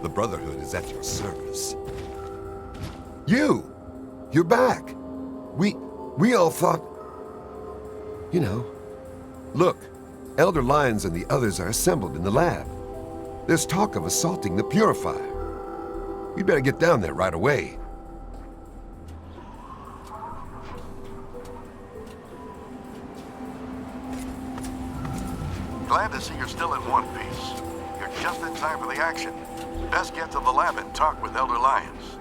The Brotherhood is at your service. You're back. We all thought... You know. Look, Elder Lyons and the others are assembled in the lab. There's talk of assaulting the Purifier. We'd better get down there right away. Glad to see you're still in one piece. You're just in time for the action. Best get to the lab and talk with Elder Lyons.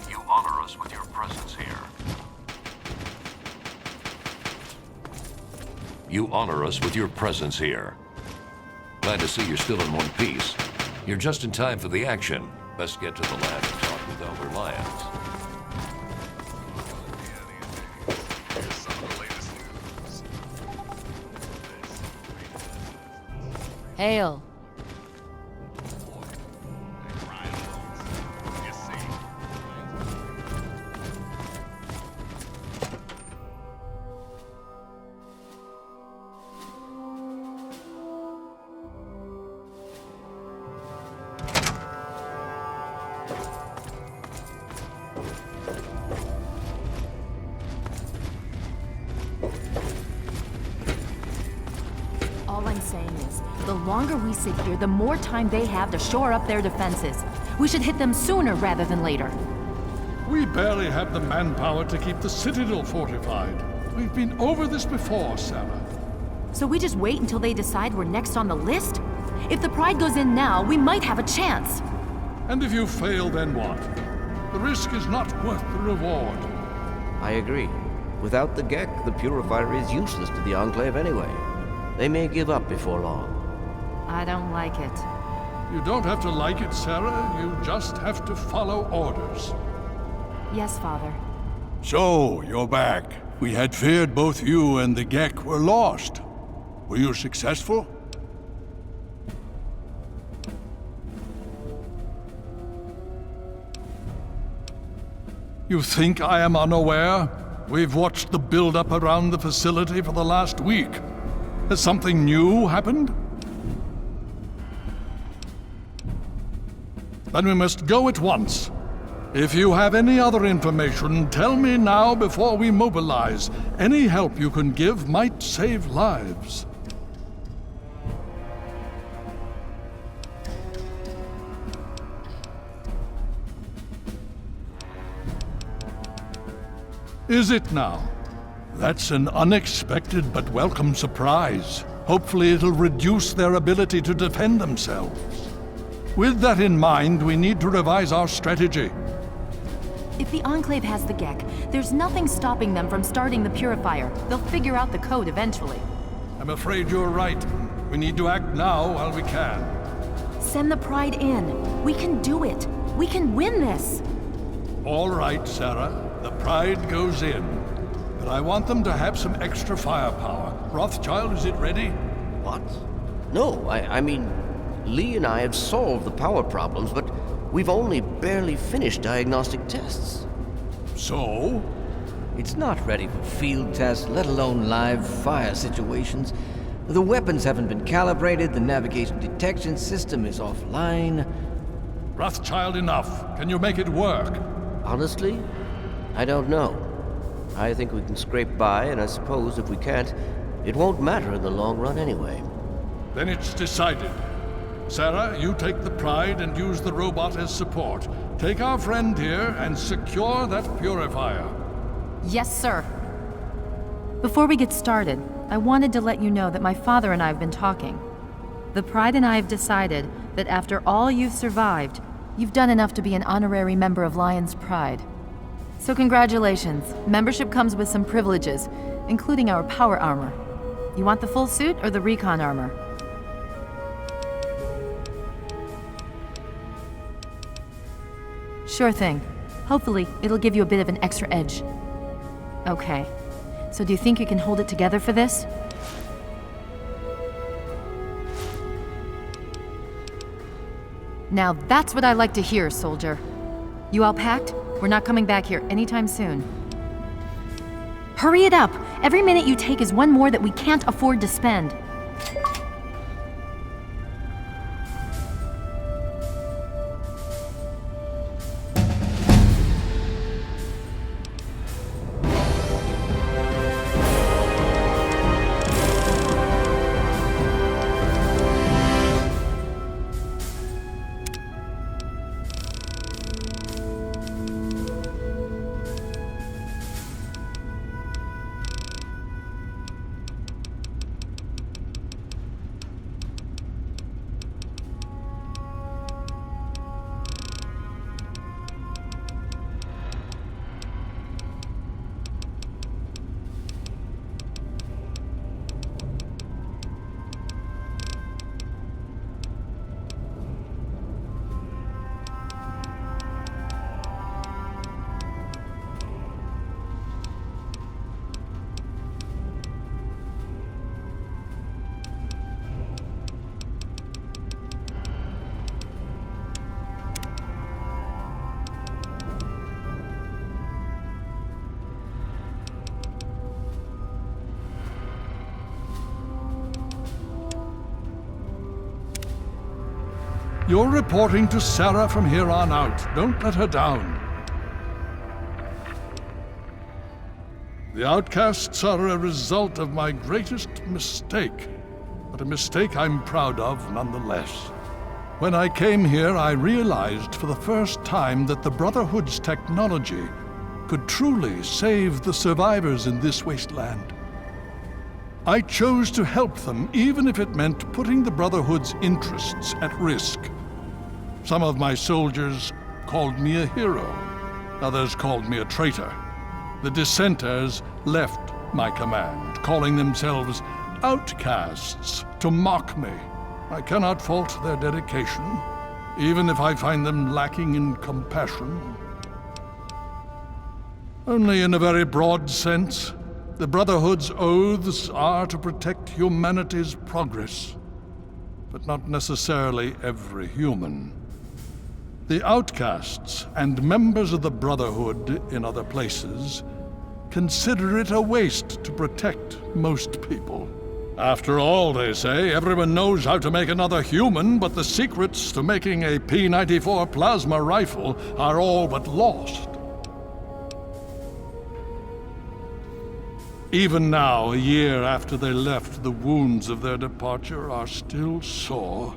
You honor us with your presence here. You honor us with your presence here. Glad to see you're still in one piece. You're just in time for the action. Best get to the lab and talk with Elder Lyons. Hail. All I'm saying is, the longer we sit here, the more time they have to shore up their defenses. We should hit them sooner rather than later. We barely have the manpower to keep the Citadel fortified. We've been over this before, Sarah. So we just wait until they decide we're next on the list? If the Pride goes in now, we might have a chance. And if you fail, then what? The risk is not worth the reward. I agree. Without the Gek, the Purifier is useless to the Enclave anyway. They may give up before long. I don't like it. You don't have to like it, Sarah. You just have to follow orders. Yes, Father. So, you're back. We had feared both you and the Gek were lost. Were you successful? You think I am unaware? We've watched the build-up around the facility for the last week. Has something new happened? Then we must go at once. If you have any other information, tell me now before we mobilize. Any help you can give might save lives. Is it now? That's an unexpected but welcome surprise. Hopefully it'll reduce their ability to defend themselves. With that in mind, we need to revise our strategy. If the Enclave has the Gek, there's nothing stopping them from starting the Purifier. They'll figure out the code eventually. I'm afraid you're right. We need to act now while we can. Send the Pride in. We can do it. We can win this. All right, Sarah. The Pride goes in. But I want them to have some extra firepower. Rothschild, is it ready? What? No, I mean, Lee and I have solved the power problems, but we've only barely finished diagnostic tests. So? It's not ready for field tests, let alone live fire situations. The weapons haven't been calibrated, the navigation detection system is offline. Rothschild, enough. Can you make it work? Honestly, I don't know. I think we can scrape by, and I suppose if we can't, it won't matter in the long run anyway. Then it's decided. Sarah, you take the Pride and use the robot as support. Take our friend here and secure that Purifier. Yes, sir. Before we get started, I wanted to let you know that my father and I have been talking. The Pride and I have decided that after all you've survived, you've done enough to be an honorary member of Lion's Pride. So congratulations. Membership comes with some privileges, including our power armor. You want the full suit or the recon armor? Sure thing. Hopefully, it'll give you a bit of an extra edge. Okay. So do you think you can hold it together for this? Now that's what I like to hear, soldier. You all packed? We're not coming back here anytime soon. Hurry it up! Every minute you take is one more that we can't afford to spend. You're reporting to Sarah from here on out. Don't let her down. The outcasts are a result of my greatest mistake, but a mistake I'm proud of nonetheless. When I came here, I realized for the first time that the Brotherhood's technology could truly save the survivors in this wasteland. I chose to help them, even if it meant putting the Brotherhood's interests at risk. Some of my soldiers called me a hero. Others called me a traitor. The dissenters left my command, calling themselves outcasts to mock me. I cannot fault their dedication, even if I find them lacking in compassion. Only in a very broad sense. The Brotherhood's oaths are to protect humanity's progress, but not necessarily every human. The outcasts and members of the Brotherhood in other places consider it a waste to protect most people. After all, they say, everyone knows how to make another human, but the secrets to making a P-94 plasma rifle are all but lost. Even now, a year after they left, the wounds of their departure are still sore.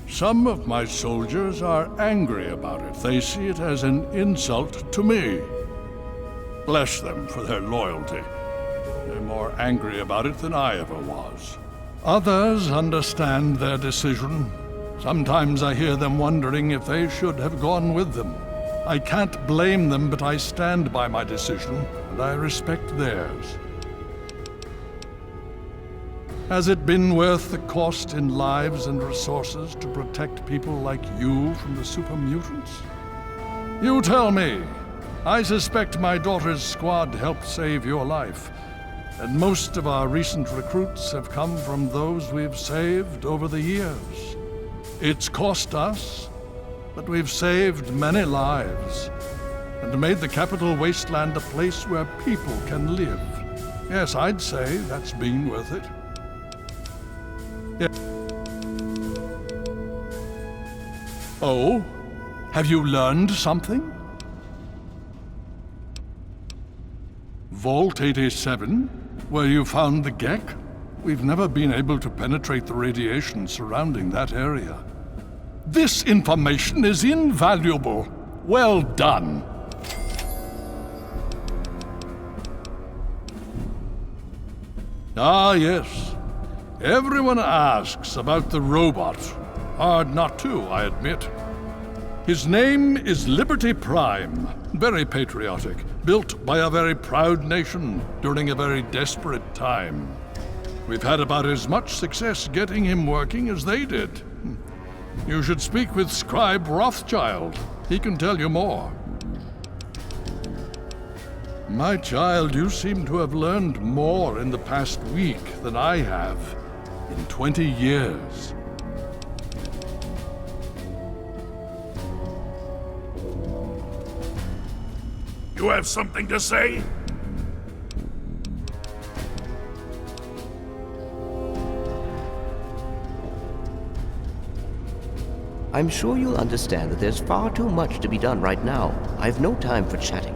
Some of my soldiers are angry about it. They see it as an insult to me. Bless them for their loyalty. They're more angry about it than I ever was. Others understand their decision. Sometimes I hear them wondering if they should have gone with them. I can't blame them, but I stand by my decision, and I respect theirs. Has it been worth the cost in lives and resources to protect people like you from the super mutants? You tell me. I suspect my daughter's squad helped save your life, and most of our recent recruits have come from those we've saved over the years. It's cost us, but we've saved many lives, and made the capital wasteland a place where people can live. Yes, I'd say that's been worth it. Yeah. Oh? Have you learned something? Vault 87? Where you found the Gek? We've never been able to penetrate the radiation surrounding that area. This information is invaluable. Well done. Ah, yes. Everyone asks about the robot. Hard not to, I admit. His name is Liberty Prime. Very patriotic. Built by a very proud nation during a very desperate time. We've had about as much success getting him working as they did. You should speak with Scribe Rothschild. He can tell you more. My child, you seem to have learned more in the past week than I have in 20 years. You have something to say? I'm sure you'll understand that there's far too much to be done right now. I've no time for chatting.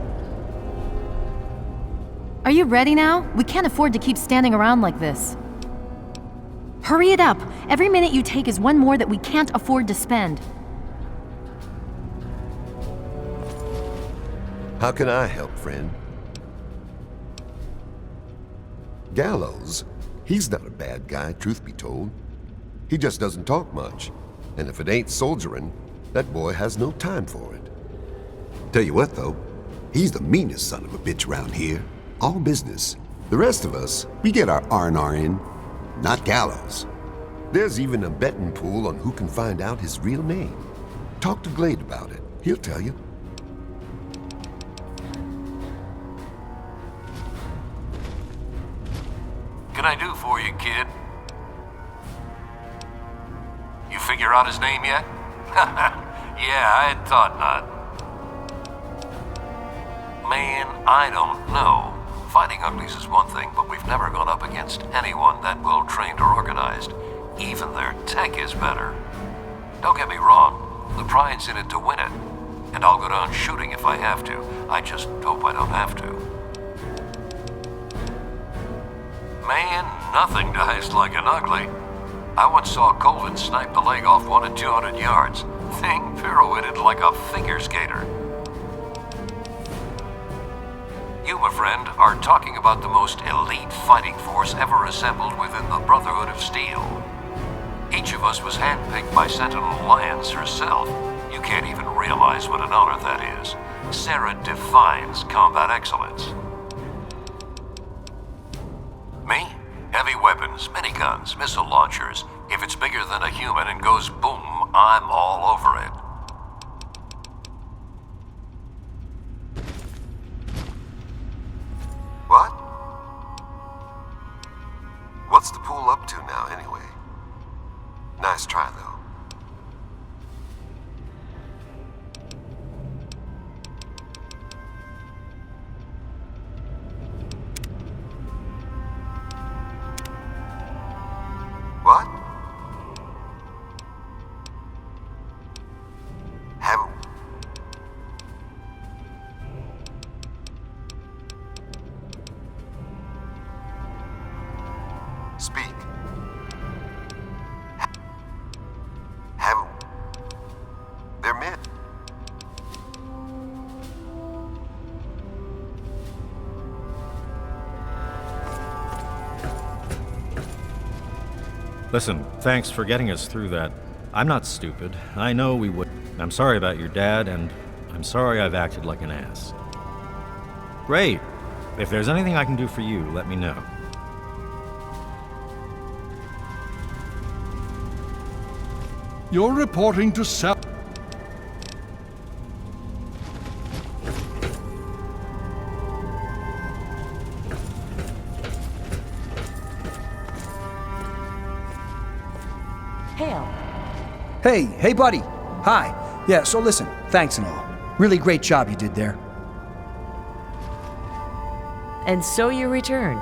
Are you ready now? We can't afford to keep standing around like this. Hurry it up! Every minute you take is one more that we can't afford to spend. How can I help, friend? Gallows, he's not a bad guy, truth be told. He just doesn't talk much. And if it ain't soldiering, that boy has no time for it. Tell you what, though, he's the meanest son of a bitch around here. All business. The rest of us, we get our R&R in, not Gallows. There's even a betting pool on who can find out his real name. Talk to Glade about it. He'll tell you. Can I do for you, kid? You figure out his name yet? Yeah, I had thought not. Man, I don't know. Fighting uglies is one thing, but we've never gone up against anyone that well trained or organized. Even their tech is better. Don't get me wrong, the pride's in it to win it. And I'll go down shooting if I have to. I just hope I don't have to. Man, nothing dies like an ugly. I once saw Colvin snipe the leg off one at 200 yards. Thing pirouetted like a figure skater. You, my friend, are talking about the most elite fighting force ever assembled within the Brotherhood of Steel. Each of us was handpicked by Sentinel Alliance herself. You can't even realize what an honor that is. Sarah defines combat excellence. Me? Heavy weapons, miniguns, missile launchers. If it's bigger than a human and goes boom, I'm all over it. What? What's the pool up to now, anyway? Nice try, though. What? Have... Speak. Have... They're men. Listen, thanks for getting us through that. I'm not stupid. I know we would. I'm sorry about your dad, and I'm sorry I've acted like an ass. Great. If there's anything I can do for you, let me know. You're reporting to Sal. Hey, buddy. Hi. Yeah, so listen, thanks and all. Really great job you did there. And so you return.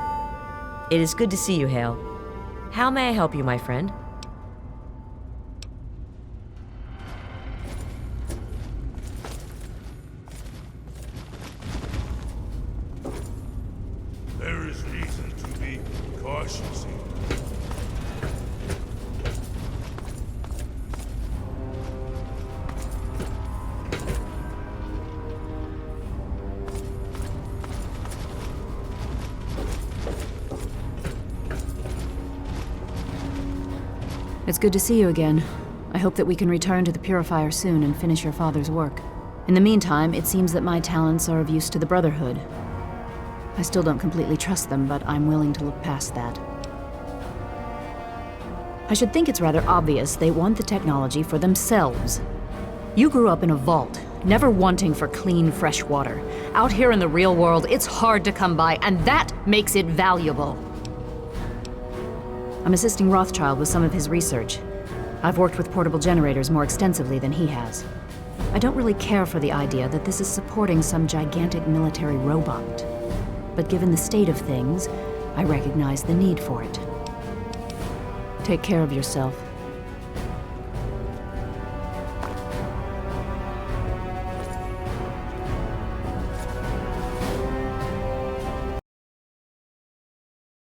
It is good to see you, Hale. How may I help you, my friend? There is reason to be cautious here. It's good to see you again. I hope that we can return to the Purifier soon and finish your father's work. In the meantime, it seems that my talents are of use to the Brotherhood. I still don't completely trust them, but I'm willing to look past that. I should think it's rather obvious they want the technology for themselves. You grew up in a vault, never wanting for clean, fresh water. Out here in the real world, it's hard to come by, and that makes it valuable. I'm assisting Rothschild with some of his research. I've worked with portable generators more extensively than he has. I don't really care for the idea that this is supporting some gigantic military robot. But given the state of things, I recognize the need for it. Take care of yourself.